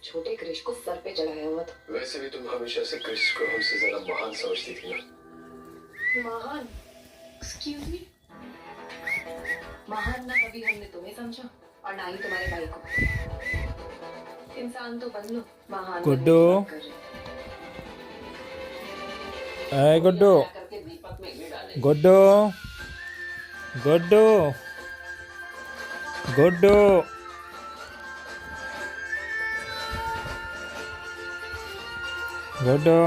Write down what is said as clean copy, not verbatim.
छोटे क्रिश को सर पे चढ़ाया हुआ था। वैसे भी तुम हमेशा से क्रिश को हमसे ज्यादा महान समझती थी ना। महान? Excuse me? महान ना कभी हमने तुम्हें समझा और ना ही तुम्हारे भाई को। इंसान तो बन लो, महान गुड्डू, ए गुड्डू, गुड्डू, गुड्डू, गुड्डू, गुड्डू।